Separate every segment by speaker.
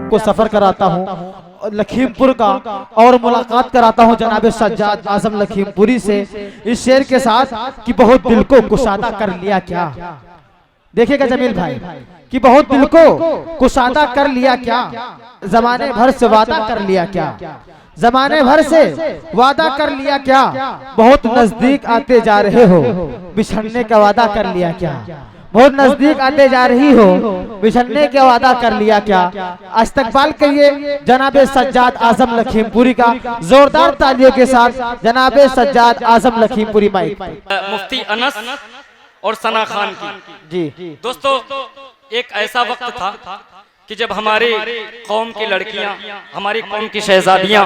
Speaker 1: आपको सफर कराता हूँ लखीमपुर का और मुलाकात कराता हूँ जनाब सज्जाद आजम लखीमपुरी से इस शेर के साथ कि बहुत दिल को कुशादा कर लिया क्या। देखिएगा जमील भाई कि बहुत दिल को कुशादा कर लिया क्या, जमाने भर से वादा कर लिया क्या, जमाने भर से वादा कर लिया क्या, बहुत नजदीक आते जा रहे हो बिछड़ने का वादा कर लिया क्या, बहुत नजदीक आते जा रही हो बिछड़ने का वादा कर लिया क्या। इस्तकबाल करिए जनाबे सज्जाद आजम लखीमपुरी का जोरदार तालियों के साथ। जनाबे सज्जाद आजम लखीमपुरी माइक
Speaker 2: मुफ्ती अनस और सना खान की। जी दोस्तों, एक ऐसा वक्त था कि जब हमारी कौम की लड़कियां, हमारी कौम की शहजादियां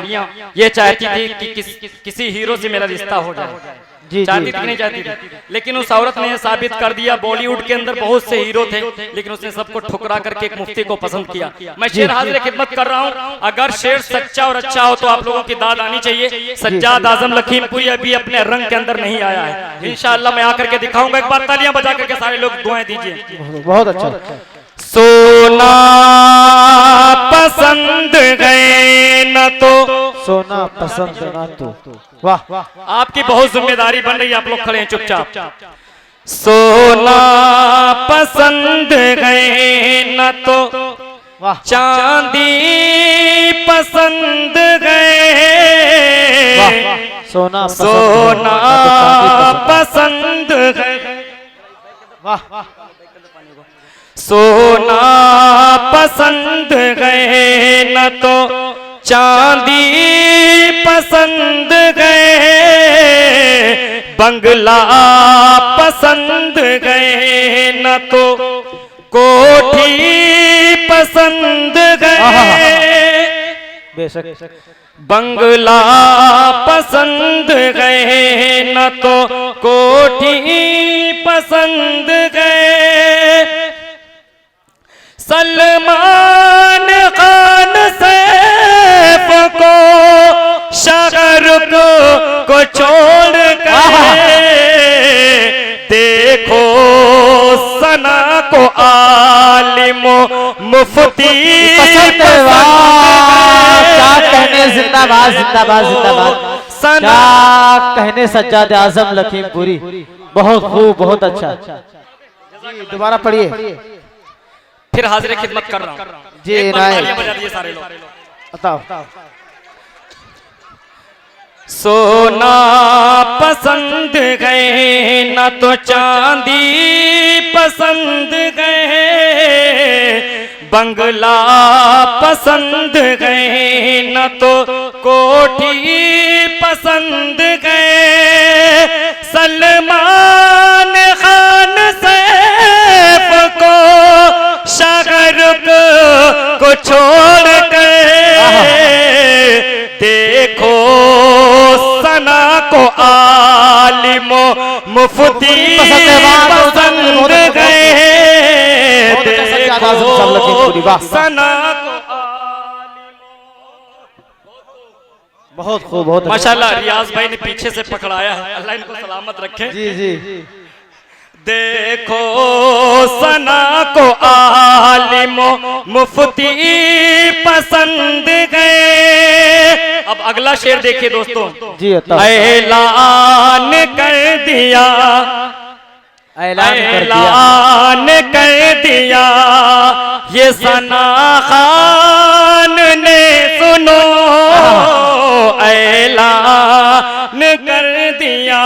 Speaker 2: ये चाहती थी कि किसी हीरो से मेरा रिश्ता हो जाए। चाहती थी नहीं चाहती थी, लेकिन उस औरत ने साबित कर दिया। बॉलीवुड के अंदर बहुत से हीरो थे, लेकिन उसने सबको ठुकरा करके एक मुफ्ती को पसंद किया। मैं शेर हाजिर खिदमत कर रहा हूँ। अगर शेर सच्चा और अच्छा हो तो आप लोगों की दाद आनी चाहिए। सज्जाद आजम लखीमपुरी अभी अपने रंग के अंदर नहीं आया है, इंशाअल्लाह मैं आकर के दिखाऊंगा। एक बार तालियां बजा करके सारे लोग दुआएं दीजिए।
Speaker 1: बहुत अच्छा।
Speaker 2: सोना पसंद गए न तो,
Speaker 1: सोना पसंद न तो, वाह।
Speaker 2: आपकी बहुत जिम्मेदारी बन रही है, आप लोग खड़े हैं चुपचाप। सोना पसंद गए न तो, चांदी पसंद गए,
Speaker 1: सोना
Speaker 2: पसंद गए, वाह। सोना पसंद गए न तो, चांदी पसंद गए, बंगला पसंद गए न तो, कोठी पसंद गए,
Speaker 1: बेशक।
Speaker 2: बंगला पसंद गए न तो, कोठी पसंद गए, सलमान खान सैफ को शाहरुख को छोड़ कर, देखो सना को आलिमो मुफ्ती पसंद।
Speaker 1: क्या कहने, जिंदाबाद जिंदाबाद जिंदाबाद। क्या कहने सज्जाद आजम लखीमपुरी, बहुत खूब, बहुत अच्छा। दोबारा पढ़िए।
Speaker 2: फिर हाजिर खिदमत कर रहा हूँ जी। तालियां बजा दीजिए सारे लोग।
Speaker 1: बताओ।
Speaker 2: सोना पसंद गए न तो, चांदी पसंद गए, बंगला पसंद गए न तो, कोठी पसंद गए, सलमान खान सैफ को शाहरुख को छोड़ कर, देखो सना को आलिमो मुफ्ती पसंद गए, देखो सना को
Speaker 1: बहुत खूब, बहुत
Speaker 2: माशाल्लाह। रियाज भाई ने पीछे से पकड़ाया है, अल्लाह इनको सलामत रखे।
Speaker 1: जी जी।
Speaker 2: देखो सना को आलिमो मुफ्ती पसंद गए। अब अगला शेर देखिए दोस्तों
Speaker 1: जी।
Speaker 2: ऐलान कर दिया, ऐलान कर दिया ये सना खान ने, सुनो ऐलान कर दिया,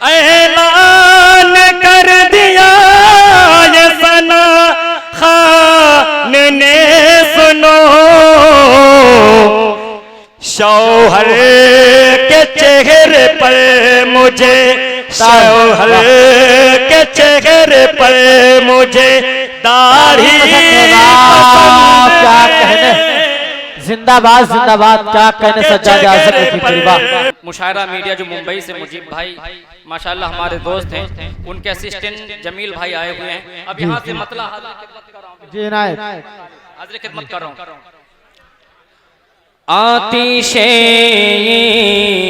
Speaker 2: ऐलान कर दिया ये सना खान ने, सुनो शौहर के चेहरे पर मुझे, शौहर के चेहरे पर मुझे दाढ़ी पसंद।
Speaker 1: क्या कहने, जिंदाबाद जिंदाबाद। क्या कहने सज्जाद आजम लखीमपुरी।
Speaker 2: मुशायरा मीडिया जो मुंबई से मुजीब भाई माशाल्लाह हमारे दोस्त हैं, उनके असिस्टेंट जमील भाई आए हुए हैं। अब यहाँ से मतला
Speaker 1: जी नायक
Speaker 2: हाजिर खिदमत कर रहा हूँ। आतिशे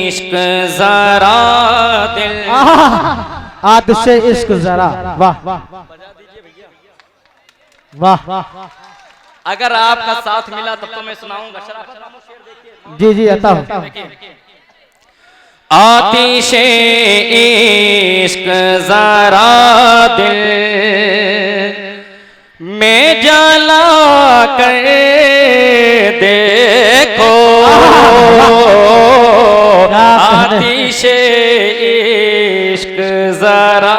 Speaker 2: इश्क जरा दिल,
Speaker 1: आतिशे इश्क जरा, वाह वाह वाह।
Speaker 2: अगर आपका साथ मिला तब तो मैं सुनाऊंगा। शराफत नामो शेर देखिए।
Speaker 1: जी जी आता हूँ।
Speaker 2: आतिशे इश्क जरा दिल में जला कर देखो, आतिशे इश्क जरा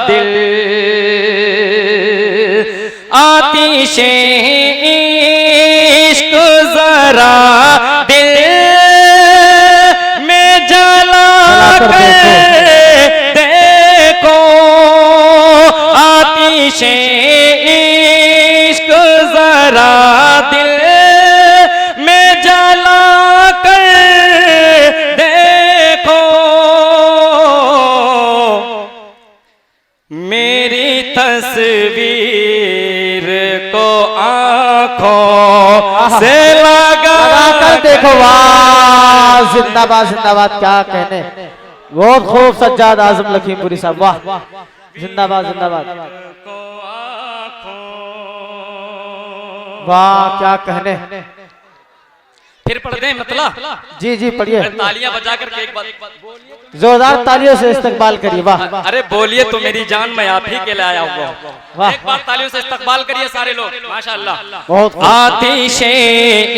Speaker 2: दिल, आतिशे इश्क जरा दिल में जला कर देखो, आतिशे इश्क जरा दिल में जला कर देखो, मेरी तस्वीर को आंखों से लगा
Speaker 1: कर देखो। वाह जिंदाबाद जिंदाबाद, क्या कहने, बहुत खूब सज्जाद आजम लखीमपुरी साहब, वाह जिंदाबाद जिंदाबाद, वाह क्या कहने।
Speaker 2: फिर पढ़ दें मतलब।
Speaker 1: जी जी पढ़िए,
Speaker 2: तालियां बजा करके एक बार
Speaker 1: जोरदार तालियों से इस्तकबाल करिए। वाह
Speaker 2: अरे बोलिए तो मेरी जान, मैं आप ही के लिए आया हुआ हूं।
Speaker 1: वाह
Speaker 2: एक बार तालियों से इस्तकबाल करिए सारे लोग, माशाअल्लाह।
Speaker 1: बहुत खूब।
Speaker 2: आतिशे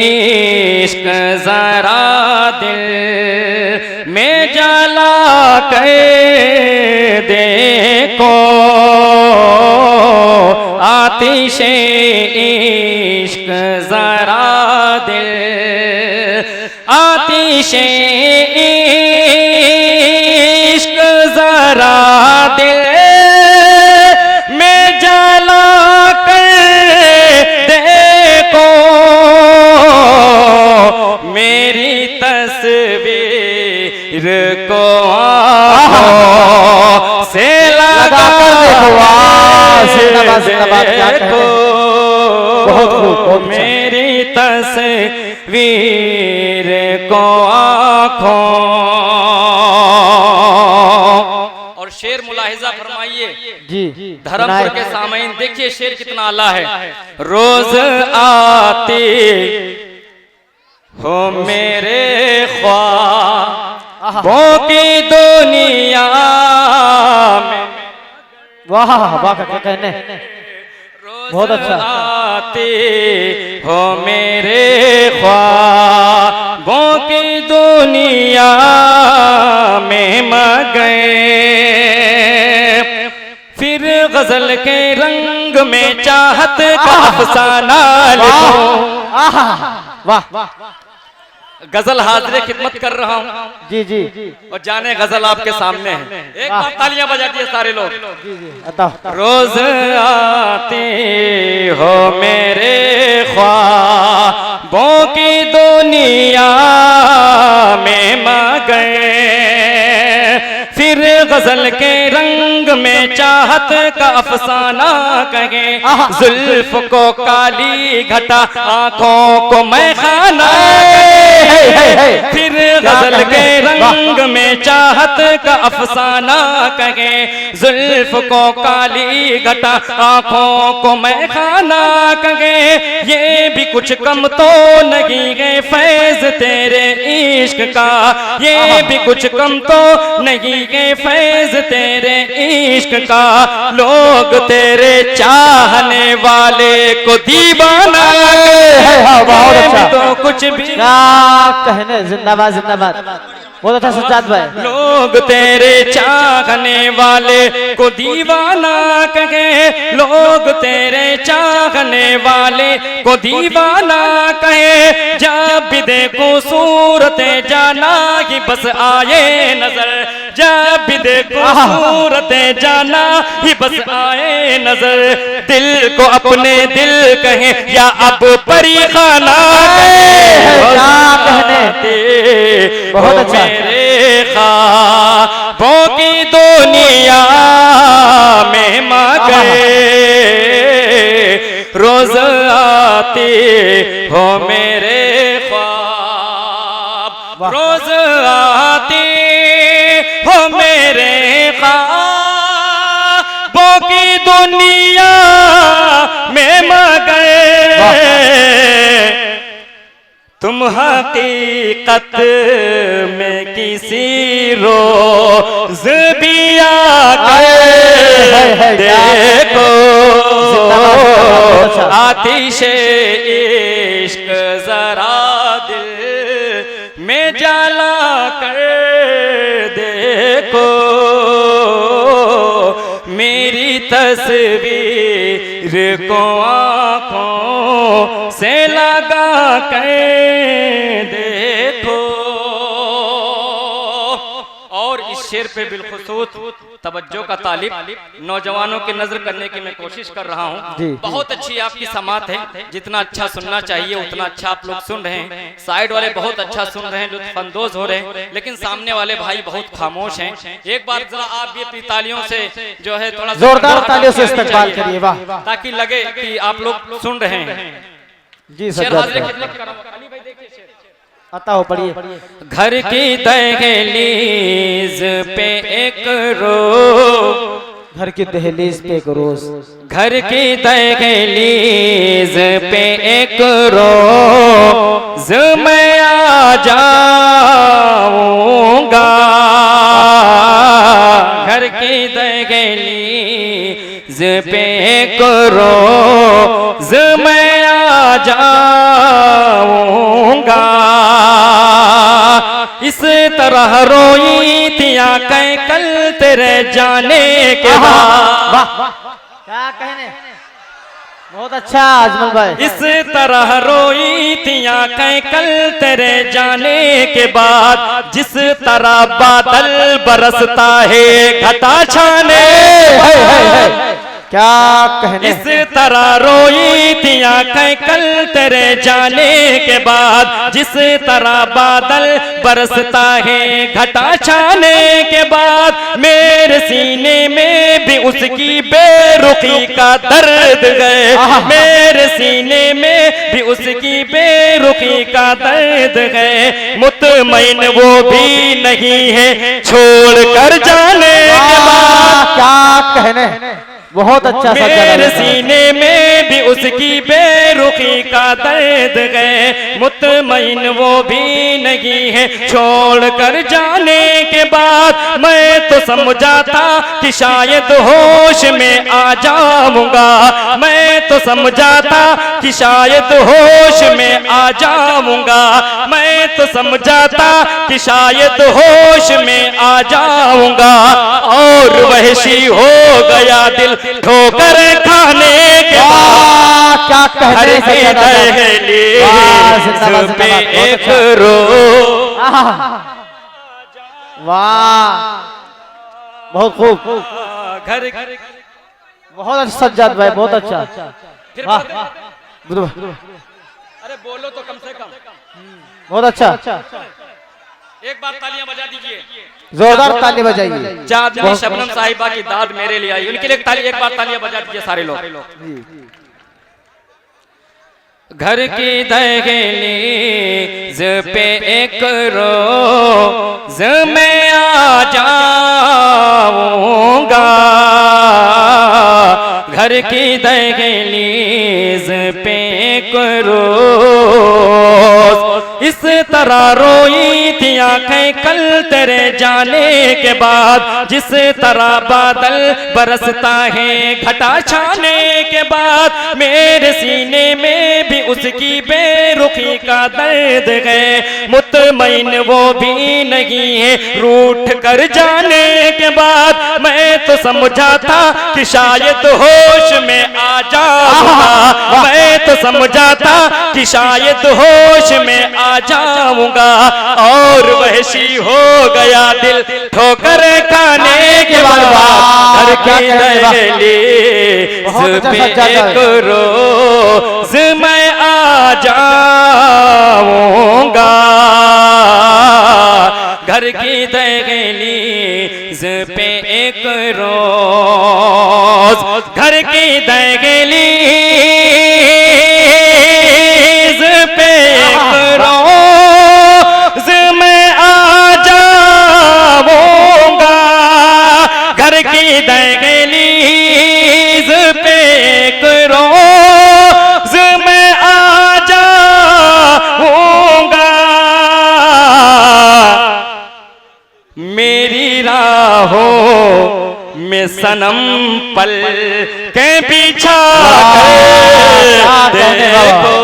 Speaker 2: इश्क जरा दिल में जला कर देखो, आतिशे इश्क जरा दिल, आतिशे इश्क जरा दिल में जला कर देखो, मेरी तस्वीर को आंखों से लगा कर देखो।
Speaker 1: जिंदाबाद जिंदाबाद, क्या कहने, बहुत खूब, बहुत अच्छा।
Speaker 2: मेरी तस्वीर को आंखों। और शेर मुलाहिजा फरमाइए
Speaker 1: जी
Speaker 2: धर्मपुर के सामईन, देखिए शेर कितना आला है। रोज आती हो मेरे ख्वाबों की दुनिया में,
Speaker 1: वाह वाह क्या कहने, बहुत अच्छा।
Speaker 2: आते हो मेरे ख्वाबों की दुनिया में मगए, फिर गजल के रंग में चाहत का अफसाना लिखो।
Speaker 1: वाह
Speaker 2: गजल हाजिर खिदमत कर रहा हूँ
Speaker 1: जी जी,
Speaker 2: और जाने गजल आपके सामने है। एक बार तालियां बजा दिए सारे लोग।
Speaker 1: रोज
Speaker 2: आते हो मेरे ख्वाबों की दुनिया में मगए, फिर गजल के रंग में चाहत का अफसाना कहे, जुल्फ को काली घटा आंखों को मैं खाना, फिर गजल के रंग में चाहत का अफसाना कहे, जुल्फ को काली घटा आंखों को मैं खाना कहे, ये भी कुछ कम तो नहीं है फैज तेरे इश्क का, ये भी कुछ कम तो नहीं है फैज तेरे इश्क का, लोग तेरे चाहने वाले को दीवाना तो कुछ भी
Speaker 1: कहने। जिंदाबाद जिंदाबाद, बहुत अच्छा सज्जाद भाई।
Speaker 2: लोग तेरे चाहने वाले को दीवाना कहे, लोग तेरे चाहने वाले को दीवाना कहे, जब भी देखो सूरत जाना ही बस आए नजर, जब भी देखो सूरत जाना ही बस आए नजर, दिल को अपने दिल कहे या अब परी खाना
Speaker 1: कहने, बहुत अच्छा।
Speaker 2: मेरे ख्वाबों की दुनिया में मगए, रोज आती हो मेरे ख्वाब, रोज आती हो मेरे ख्वाबों की दुनिया में मगए, तुम हकीकत में किसी रोज भी आकर देखो, आतिशे इश्क जरा दिल में जला कर देखो, मेरी तस्वीर को आँखों से लगा कर देखो। और इस शेर पे बिलखुसूस तवज्जो का तालिब नौजवानों की नजर करने की मैं कोशिश कर रहा हूँ। बहुत अच्छी आपकी समात है, जितना अच्छा सुनना चाहिए उतना अच्छा आप लोग सुन रहे हैं। साइड वाले बहुत अच्छा सुन रहे हैं, लुत्फअंदोज हो रहे हैं, लेकिन सामने वाले भाई बहुत खामोश हैं। एक बार जरा आप भी अपनी तालियों से जो है थोड़ा
Speaker 1: जोरदार तालियों से इस्तकबाल करिए, वाह,
Speaker 2: ताकि लगे कि आप लोग सुन रहे हैं।
Speaker 1: जी सज्जाद आता हो, पढ़िए।
Speaker 2: घर की दहलीज पे एक रोज,
Speaker 1: घर की दहलीज पे एक रोज,
Speaker 2: घर की दहलीज पे एक रोज मैं आ जाऊंगा, घर की दहलीज पे एक रोज मैं आ जाऊंगा, इस तरह रोई थी आँखें कल तेरे जाने के बाद।
Speaker 1: क्या कहने, बहुत अच्छा अजमल भाई।
Speaker 2: इस तरह रोई थी आँखें कल तेरे जाने के बाद, जिस तरह बादल बरसता है घटा छाने,
Speaker 1: क्या कहने,
Speaker 2: इस तरह रोई थी आँखें कल तेरे जाने के बाद, जिस तरह बादल बरसता है घटा छाने के बाद, मेरे सीने में भी उसकी बेरुखी का दर्द है, मेरे सीने में भी उसकी बेरुखी का दर्द है, मुतमईन वो भी नहीं है छोड़ कर जाने के बाद।
Speaker 1: क्या कहने, बहुत अच्छा।
Speaker 2: मेरे सीने में भी उसकी बेरुखी का दर्द है, मुतमईन वो भी नहीं है छोड़ कर जाने के बाद, मैं तो समझा था कि शायद होश में आ जाऊंगा, मैं तो समझा था कि शायद होश में आ जाऊंगा, मैं तो समझा था कि शायद होश में आ जाऊंगा, और वहशी हो गया दिल ठोकर खाने के बाद।
Speaker 1: क्या कहने,
Speaker 2: पे एक रोज,
Speaker 1: वाह, बहुत खूब,
Speaker 2: घर
Speaker 1: बहुत अच्छा सज्जाद भाई, बहुत अच्छा, वाह,
Speaker 2: अरे बोलो तो कम से कम,
Speaker 1: बहुत अच्छा।
Speaker 2: एक बार तालियां बजा दीजिए,
Speaker 1: जोरदार ताली बजाइए।
Speaker 2: चाँदनी शबनम साहिबा की दाद मेरे लिए आई, उनके लिए एक बार तालियां बजा दीजिए सारे लोग। घर की दहलीज पे एक रोज मैं आ जाऊंगा, घर की दहलीज पे एक रोज, इस तरह रोई थी आँखें कल तेरे जाने के बाद, जिस तरह बादल बरसता है घटा छाने के बाद, मेरे सीने में भी उसकी बेरुखी का दर्द है, मुतमईन वो भी नहीं है रूठ कर जाने के बाद, मैं तो समझा था कि शायद होश में आ जाऊंगा, मैं तो समझा था कि शायद होश में आ जाऊंगा, और वहशी हो गया दिल ठोकर खाने के बाद, घर की दहलीज पे एक रोज मैं आ जाऊंगा, घर की दहलीज पे एक रोज, घर की दहलीज पे एक रोज मैं आ जाऊंगा, घर की दहलीज पे एक रोज मैं आ जाऊंगा, सनम पल के पीछा
Speaker 1: क्या
Speaker 2: देखो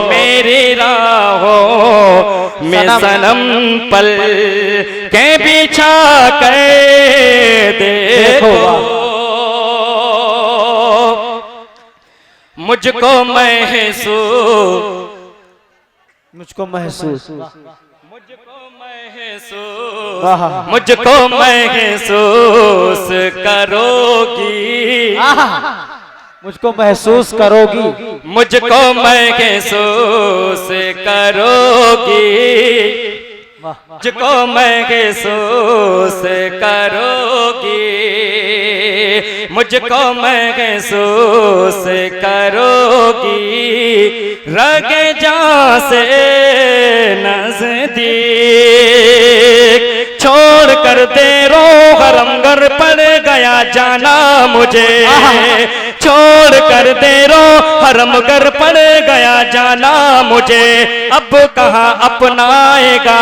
Speaker 2: मेरी राहों में सनम पल के पीछा कर देखो मुझको महसूस करोगी
Speaker 1: मुझको महसूस करोगी
Speaker 2: मुझको महसूस करोगी मुझको महसूस करोगी मुझको महसूस करोगी रग जा से नजदीक छोड़ कर तेरो हरमगर पड़ गया जाना मुझे छोड़ कर देरो हरमगर पड़ गया जाना मुझे अब कहाँ अपनाएगा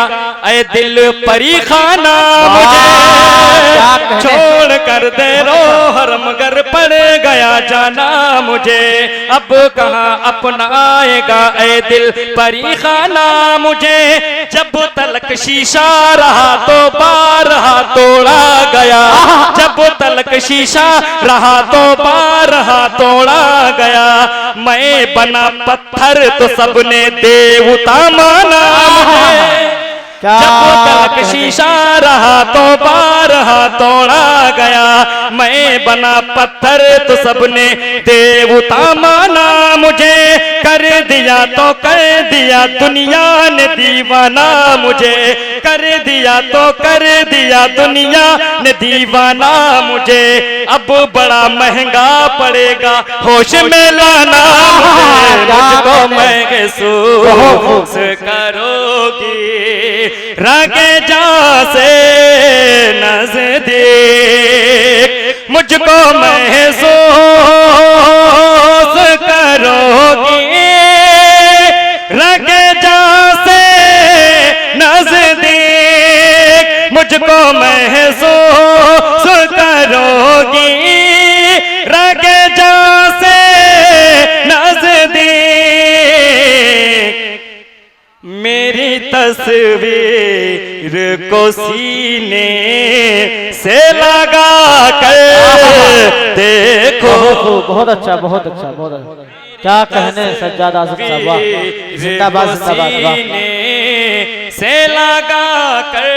Speaker 2: ऐ दिल परी खाना मुझे छोड़ कर देरो हरमगर पड़ गया जाना मुझे अब कहाँ अपनाएगा ऐ दिल परी खाना मुझे जब तलक शीशा रहा तो बारहा तोड़ा गया जब तलक शीशा रहा तो बारहा तोड़ा गया मैं बना पत्थर तो सबने देवता माना जब तलक शीशा रहा तो बारहा तोड़ा गया मैं बना पत्थर तो सबने देवता माना मुझे कर दिया तो कर दिया दुनिया ने दीवाना मुझे कर दिया तो कर दिया दुनिया ने दीवाना मुझे अब बड़ा महंगा पड़ेगा होश में लाना मुझको महसूस करोगी रगे जा से नजदीक मुझको महसूस करोगी रगे जा से नजदीक मुझको महसूस करोगी रगे जा से नजदीक मेरी तस्वीर को सीने से लगा कर देखो
Speaker 1: बहुत अच्छा बहुत अच्छा बहुत अच्छा क्या कहने सज्जाद आसिफ साहब वाह जिंदाबाद जिंदाबाद वाह
Speaker 2: सीने से लगा कर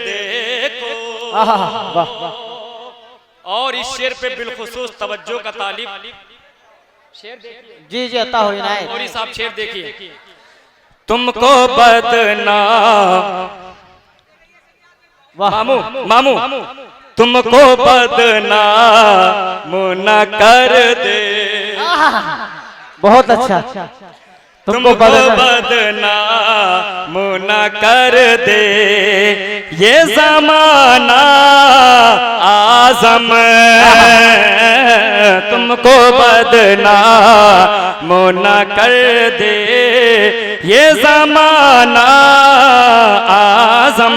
Speaker 2: देखो
Speaker 1: वाह
Speaker 2: और इस शेर पे बिलखुसूस तवज्जो का तालिब शेर
Speaker 1: जी जी अता हो इनायत
Speaker 2: और साहब शेर देखिए तुमको बदनाम मामू मामू तुमको बदनाम न कर दे
Speaker 1: बहुत अच्छा
Speaker 2: तुमको बदनाम न कर दे ये ज़माना आज़म तुमको बदनाम न कर दे ये ज़माना आज़म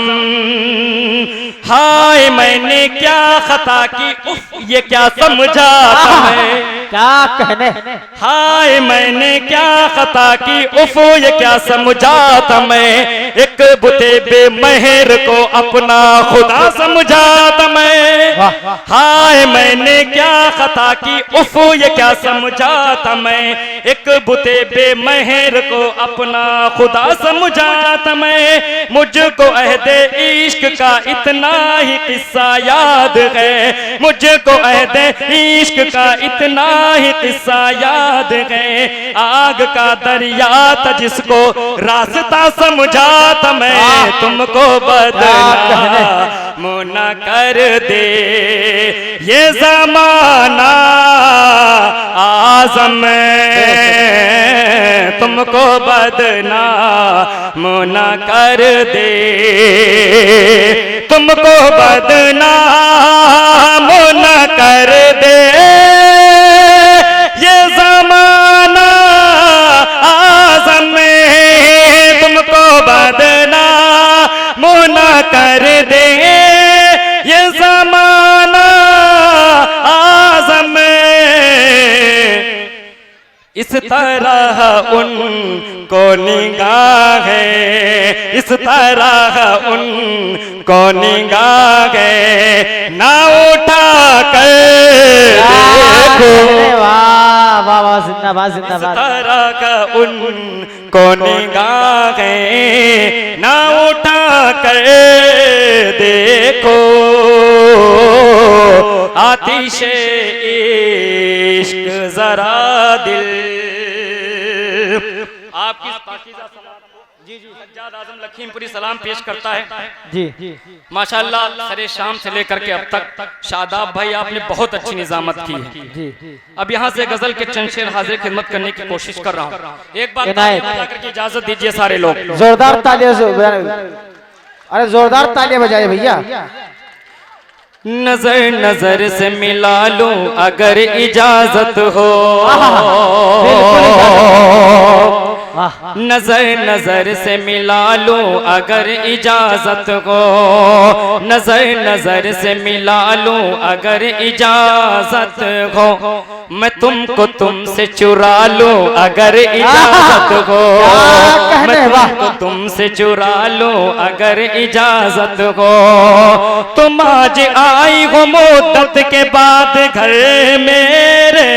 Speaker 2: हाय मैंने क्या खता की उफ ये क्या समझा तुम्हें
Speaker 1: क्या कहने
Speaker 2: हाय मैंने क्या खता की उफ ये क्या समझा था मैं एक बुते बेमहर को अपना खुदा समझा था मैं हाय मैंने क्या खता की उफ ये क्या समझा था मैं एक बुते बेमहर को अपना खुदा समझा था मैं मुझको अहदे इश्क का इतना ही किस्सा याद है मुझको अहदे इश्क का इतना ही किस्सा याद है आग का दरिया था जिसको रास्ता समझा था मैं तुमको बदनाम न कर दे ये ज़माना आज़म तुमको बदनाम न कर दे तुमको बदनाम न कर दे ये ज़माना आज़म तुमको बदनाम न कर दे ये ज़माना इस तरह उनको निगाहें, इस तरह उनको निगाहें ना उठा कर
Speaker 1: वाह वाह वाह, जिंदाबाद
Speaker 2: इस
Speaker 1: जिंदाबाद।
Speaker 2: तरह का उनको निगाहें ना उठा कर देखो, आतिशे इश्क जरा दिल। आपकी पाकीज़ा सलात जी जी सज्जाद आजम लखीमपुरी सलाम पेश करता है।
Speaker 1: जी
Speaker 2: माशाअल्लाह सरे शाम से लेकर के अब तक शादाब भाई आपने बहुत अच्छी निजामत की है।
Speaker 1: जी
Speaker 2: अब यहाँ से गजल के चंद शेर हाजिर खिदमत करने की कोशिश कर रहा हूँ। एक बार
Speaker 1: इनायत।
Speaker 2: करके इजाजत दीजिए सारे लोग।
Speaker 1: जोरदार तालियां अरे जोरदार तालियां बजाइए भैया।
Speaker 2: नजर नजर से मिला लूं अगर इजाजत हो, नजर नजर से मिला लूं अगर इजाजत हो, नजर नजर से मिला लूं अगर इजाजत हो, मैं तुमको तुमसे चुरा लूं अगर इजाजत हो, मैं तुमको तुमसे चुरा लूं अगर इजाजत हो। तुम आज आई हो मुद्दत के बाद घर मेरे,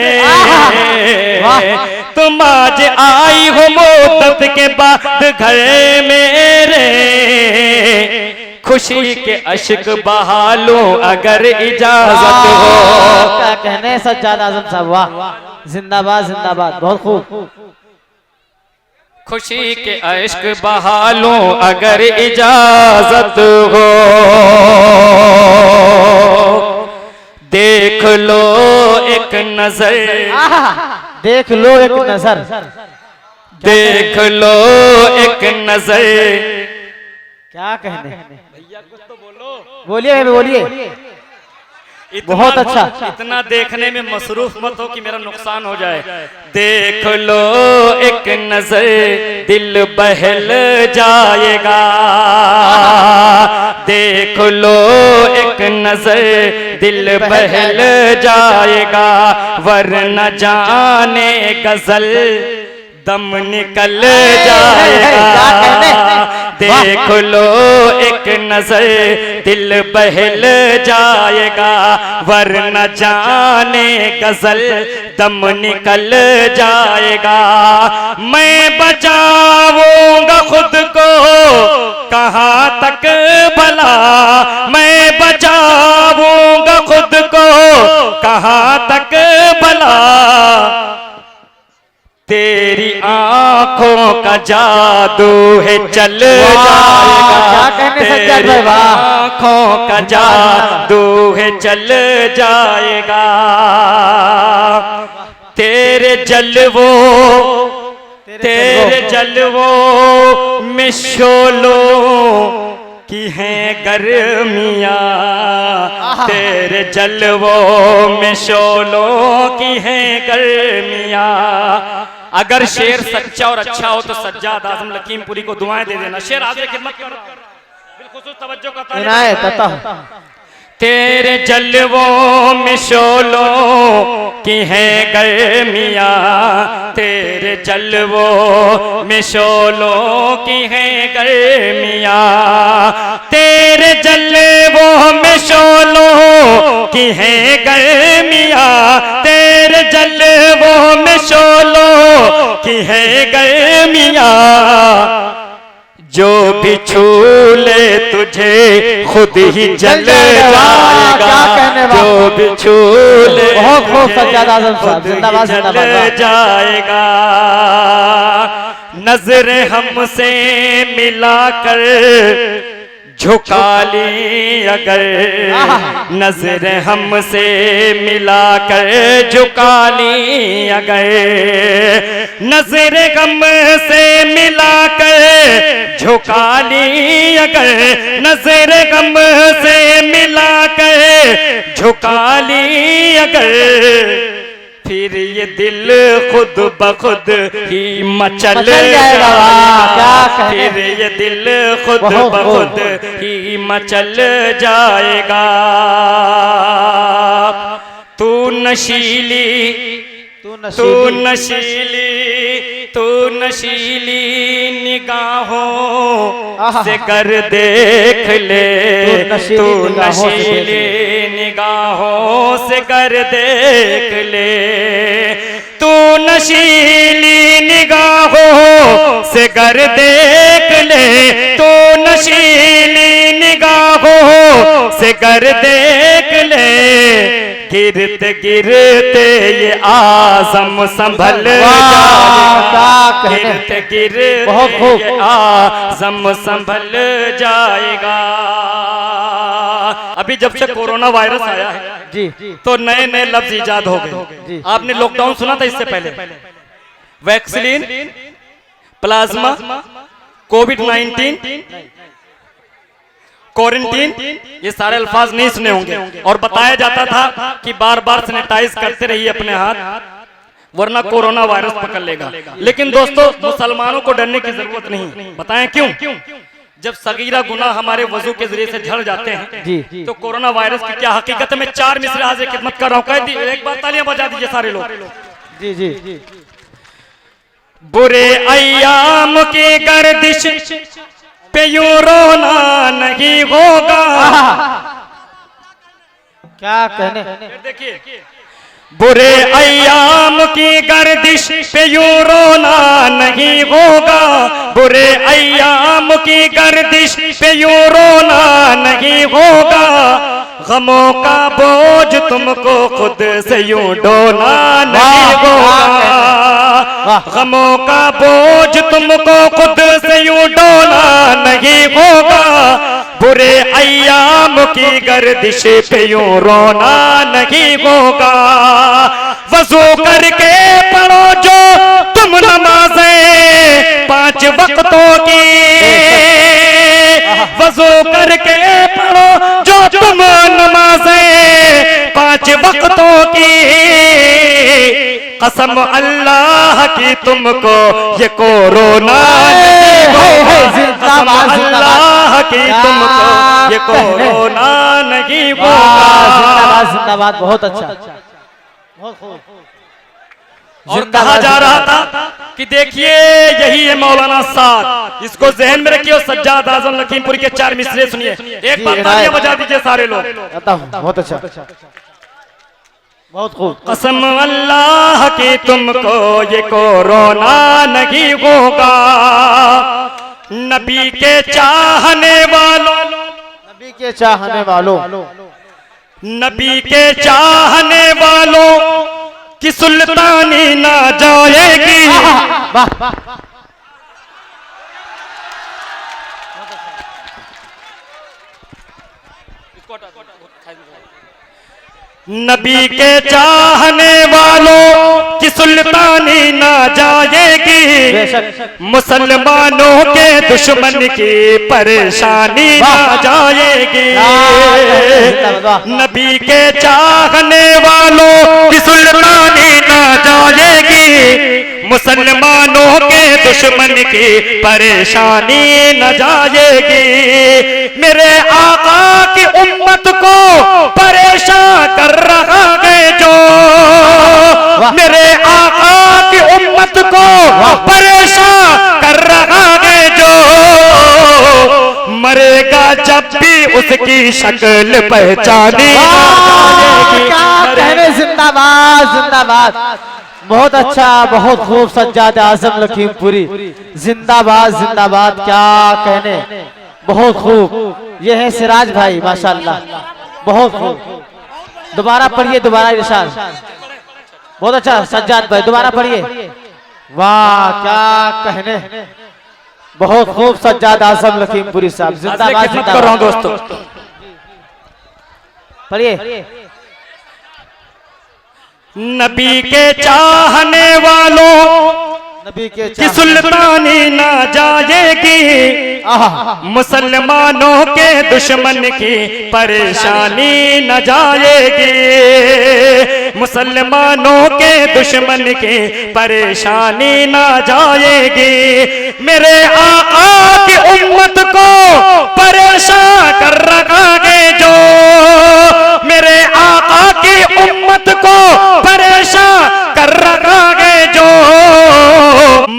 Speaker 2: तुम आज आई हो मुद्दत के बाद घर मेरे, खुशी के अश्क बहा लो अगर इजाजत हो।
Speaker 1: क्या कहने सज्जाद आजम साहब, वाह जिंदाबाद जिंदाबाद, बहुत खूब।
Speaker 2: खुशी के अश्क बहा लो अगर इजाजत हो, देख लो एक नजर,
Speaker 1: देख लो एक नजर,
Speaker 2: देख लो एक नजर।
Speaker 1: क्या कहने भैया, कुछ तो बोलो, बोलिए बोलिए। बहुत अच्छा।
Speaker 2: इतना देखने में मसरूफ मत हो कि मेरा नुकसान हो जाए। देख लो एक नजर दिल बहल जाएगा, देख लो एक नजर दिल बहल जाएगा, वरना जाने गजल दम निकल जाएगा। देख लो एक नजर दिल बहल जाएगा, वरना जाने गजल दम निकल जाएगा। मैं बचाऊंगा खुद को कहाँ तक भला, मैं बचाऊंगा खुद को कहाँ तक भला, तेरी आंखों का जादू है चल जाएगा, तेरी आंखों का जादू है चल जाएगा। तेरे जलवों में शोलों की हैं गर्मियाँ, तेरे जलवों में शोलों की हैं गर्मियाँ। अगर शेर सच्चा और अच्छा हो तो सज्जाद आजम लखीमपुरी को दुआएं दे देना। शेर हाजिर खिदमत कर, बिल्खुसूस तवज्जो का तेरे जलवों में शोलों की हैं गर्मियाँ, तेरे जलवों में शोलों की हैं गर्मियाँ, तेरे जलवों में शोलों की हैं गर्मियाँ, तेरे जलवों में शोलों की हैं गर्मियाँ। जो भी छू ले तुझे खुद ही जल जाएगा, जो भी छू ले खुद जल जाएगा। नजर हमसे मिलाकर झुका ली अगर, नजर हमसे मिलाकर झुका ली अगर, नजर गम से मिलाकर झुका ली अगर, नजर गम से मिलाकर झुका ली अगर, फिर ये दिल खुद बखुद ही मचल जाएगा, फिर ये दिल खुद बखुद ही मचल जाएगा। तू तू नशीली निगाहों से कर देख ले, तू नशीली निगाहों से कर देख ले, तू नशीली निगाहों से कर देख ले, तू नशीली निगाहों से कर देख ले, गिरते गिरते ये आज़म संभल जाएगा, गिरते गिरते ये आज़म संभल जाएगा। अभी जब से कोरोना वायरस आया है जी, तो नए नए लफ्ज इजाद हो गए। आपने लॉकडाउन सुना था इससे पहले? वैक्सीन, प्लाज्मा, कोविड-19, क्वारंटीन, ये सारे अल्फाज नहीं सुने होंगे। और बताया जाता था कि बार बार सैनिटाइज करते रहिए अपने हाथ, वरना कोरोना वायरस पकड़ लेगा। लेकिन दोस्तों, मुसलमानों को डरने की जरूरत नहीं। बताएं क्यों? जब सगीरा गुनाह हमारे वजू के जरिए से झड़ जाते हैं जी, तो कोरोना वायरस की क्या हकीकत है? मैं 4 मिसरे हाजिर खिदमत कर रहा हूँ, एक बार तालियां बजा दीजिए सारे लोग। जी जी। बुरे अय्याम की गर्दिश पे यूं रोना नहीं होगा।
Speaker 1: क्या कहने?
Speaker 2: देखिए, बुरे अय्याम की गर्दिश पे यूं रोना नहीं होगा, बुरे अय्याम की गर्दिश पे यूं रोना नहीं होगा, गमों का बोझ तुमको खुद से यूं ढोना नहीं होगा, गमों का बोझ तुमको खुद से यूं ढोना नहीं होगा, बुरे अय्याम की गर्दिश पे यूं रोना नहीं होगा। वज़ू करके पढ़ो जो तुम नमाज़ें 5 वक्तों की, वज़ू करके पढ़ो जो तुम नमाज़ें 5 वक्तों की, कसम अल्लाह की तुमको ये कोरोना नहीं होगा, कसम अल्लाह की तुमको ये कोरोना नहीं होगा।
Speaker 1: जिंदाबाद, बहुत अच्छा, बहुत खूब।
Speaker 2: और कहा जा रहा था कि देखिए यही है मौलाना साद, इसको जहन में रखिए। और सज्जाद आजम लखीमपुर के 4 मिसरे सुनिए, एक बार तालियां बजा दीजिए सारे लोग।
Speaker 1: बहुत अच्छा, बहुत खूब।
Speaker 2: कसम अल्लाह की तुमको ये कोरोना नहीं होगा, नबी के चाहने वालों,
Speaker 1: नबी के चाहने वालों,
Speaker 2: नबी के चाहने वालों की सुल्तानी ना जाएगी।
Speaker 1: वाह,
Speaker 2: नबी के चाहने वालों की सुल्तानी ना जाएगी, मुसलमानों के दुश्मन की परेशानी ना जाएगी, नबी के चाहने वालों की सुल्तानी ना जाएगी, मुसलमानों के दुश्मन की परेशानी न जाएगी। मेरे आका की उम्मत को परेशान कर रहा है जो, मेरे आका की उम्मत को परेशान कर रहा है जो, मरेगा जब भी उसकी शक्ल पहचानी
Speaker 1: जाएगी। जिंदाबाद जिंदाबाद, बहुत अच्छा, बहुत खूब। सज्जाद आजम लखीमपुरी जिंदाबाद जिंदाबाद, क्या कहने, बहुत खूब। ये है सिराज भाई, माशाल्लाह, बहुत खूब। दोबारा पढ़िए, दोबारा इरशाद, बहुत अच्छा सज्जाद भाई, दोबारा पढ़िए। वाह, क्या कहने, बहुत खूब। सज्जाद आजम लखीमपुरी साहब जिंदाबाद जिंदाबाद।
Speaker 2: दोस्तों
Speaker 1: पढ़िए।
Speaker 2: नबी के चाहने वालों
Speaker 1: नबी के
Speaker 2: की सुल्तानी ना जाएगी, मुसलमानों के दुश्मन की परेशानी न जाएगी, मुसलमानों के दुश्मन की परेशानी न जाएगी। मेरे आका की उम्मत को परेशान कर रखा है जो, मेरे आका की उम्मत को परेशान कर रखा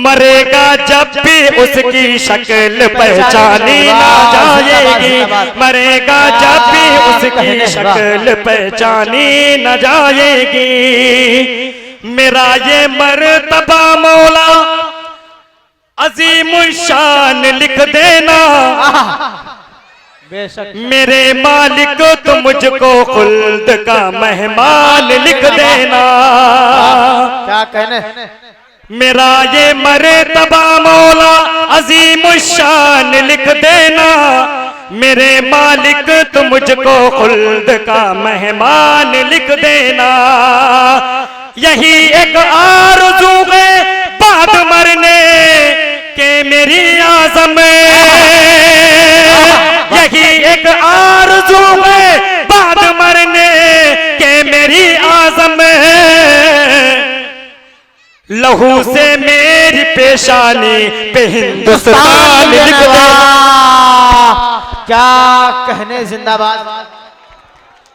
Speaker 2: मरेगा जब भी उसकी शक्ल पहचानी ना जाएगी, मरेगा जब भी उसकी शक्ल पहचानी न जाएगी। मेरा ये मर्तबा मौला अजीम शान लिख देना,
Speaker 1: बेशक
Speaker 2: मेरे मालिक तो मुझको खुल्द का मेहमान लिख देना।
Speaker 1: क्या कहने,
Speaker 2: मेरा ये मर्तबा मौला अजीम शान लिख देना, मेरे मालिक तो मुझको खुल्द का मेहमान लिख देना। यही एक आरज़ू है बाद मरने के मेरी आज़म, यही एक आरज़ू है बाद मरने के मेरी आज़म। लहू से मेरी पेशानी पे हिंदुस्तान लिख दे।
Speaker 1: क्या कहने, जिंदाबाद।